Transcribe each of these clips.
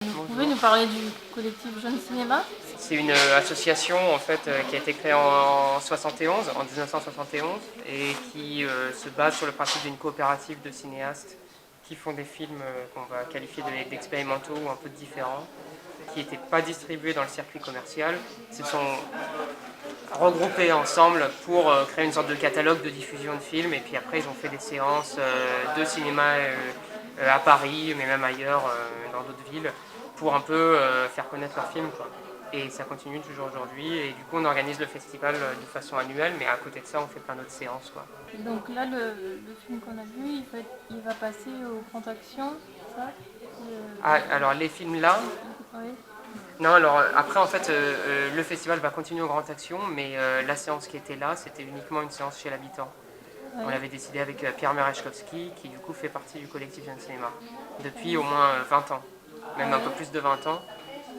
Vous pouvez nous parler du collectif Jeune Cinéma? C'est une association en fait qui a été créée en 71, en 1971 et qui se base sur le principe d'une coopérative de cinéastes qui font des films qu'on va qualifier d'expérimentaux ou un peu différents, qui n'étaient pas distribués dans le circuit commercial, se sont regroupés ensemble pour créer une sorte de catalogue de diffusion de films et puis après ils ont fait des séances de cinéma à Paris mais même ailleurs dans d'autres villes pour un peu faire connaître leurs films quoi. Et ça continue toujours aujourd'hui et du coup on organise le festival de façon annuelle mais à côté de ça on fait plein d'autres séances quoi. Donc là, le film qu'on a vu, il va passer au Grand Action, c'est ça? Ah, alors les films là, Oui. non, alors après en fait le festival va continuer au Grand Action mais la séance qui était là c'était uniquement une séance chez l'habitant. Ouais. On avait décidé avec Pierre Merechkowski qui du coup fait partie du collectif Jeune Cinéma depuis au moins 20 ans, même un peu plus de 20 ans.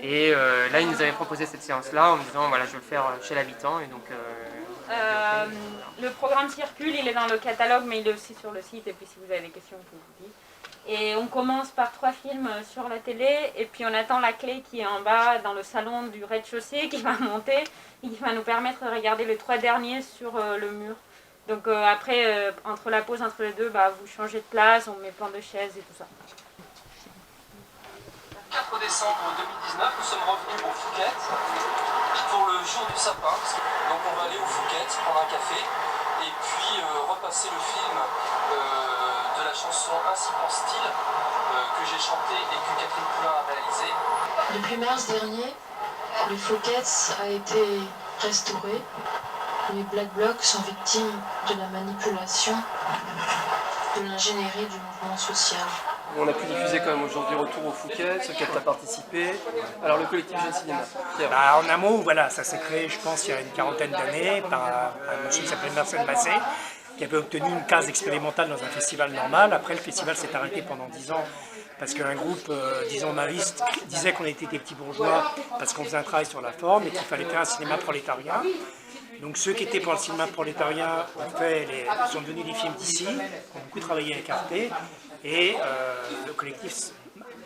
Et là il nous avait proposé cette séance là en me disant voilà je veux le faire chez l'habitant et donc le programme circule, il est dans le catalogue mais il est aussi sur le site et puis si vous avez des questions vous vous dites. Et on commence par 3 films sur la télé et puis on attend la clé qui est en bas dans le salon du rez-de-chaussée qui va monter et qui va nous permettre de regarder les 3 derniers sur le mur. Donc après, entre la pause entre les deux, vous changez de place, on met plein de chaises et tout ça. 4 décembre 2019, nous sommes revenus au Fouquet pour le jour du sapin. Donc on va aller au Fouquet, prendre un café et puis repasser le film de la chanson Ainsi pense-t-il que j'ai chanté et que Catherine Poulain a réalisé. Depuis mars dernier, le Fouquet a été restauré. Les Black Blocs sont victimes de la manipulation, de l'ingénierie du mouvement social. On a pu diffuser quand même aujourd'hui Retour au Fouquet, ce auquel tu as participé. Alors le collectif Jeune Cinéma. En un mot, voilà, ça s'est créé, je pense, il y a une quarantaine d'années par un monsieur qui s'appelait Marcel Massé, qui avait obtenu une case expérimentale dans un festival normal. Après, le festival s'est arrêté pendant 10 ans parce qu'un groupe, disons, maristes disait qu'on était des petits bourgeois parce qu'on faisait un travail sur la forme et qu'il fallait faire un cinéma prolétarien. Donc ceux qui étaient pour le cinéma prolétarien sont devenus des films d'ici, ont beaucoup travaillé avec Arte, et le collectif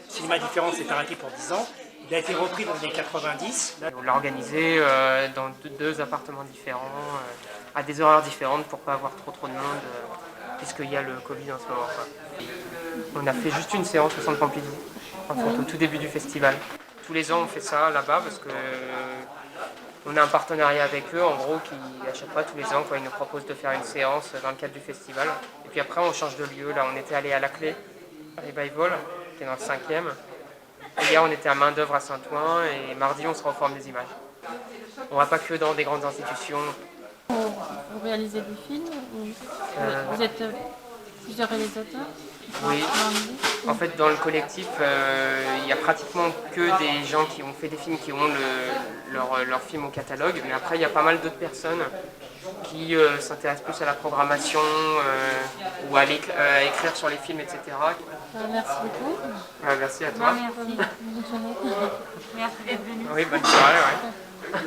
Cinéma Différent s'est arrêté pour 10 ans. Il a été repris dans les années 90. on l'a organisé dans 2 appartements différents, à des horaires différentes pour pas avoir trop de monde, puisqu'il y a le Covid en ce moment. Quoi. On a fait juste une séance au Centre Pompidou, en fait, au tout début du festival. Tous les ans on fait ça là-bas parce que on a un partenariat avec eux, en gros, qui à chaque fois, tous les ans, ils nous proposent de faire une séance dans le cadre du festival. Et puis après, on change de lieu. Là, on était allé à La Clé, à Revival, qui est dans le 5e. Et hier, on était à Main d'œuvre à Saint-Ouen. Et mardi, on sera au Forum des Images. On va pas que dans des grandes institutions. Vous réalisez des films ou vous êtes plusieurs réalisateurs? Oui. En fait, dans le collectif, il y a pratiquement que des gens qui ont fait des films qui ont leur film au catalogue, mais après il y a pas mal d'autres personnes qui s'intéressent plus à la programmation ou à écrire sur les films, etc. Merci beaucoup. Merci à toi. Merci. Bonne journée. Merci d'être venu. Oui, bonne soirée. Ouais.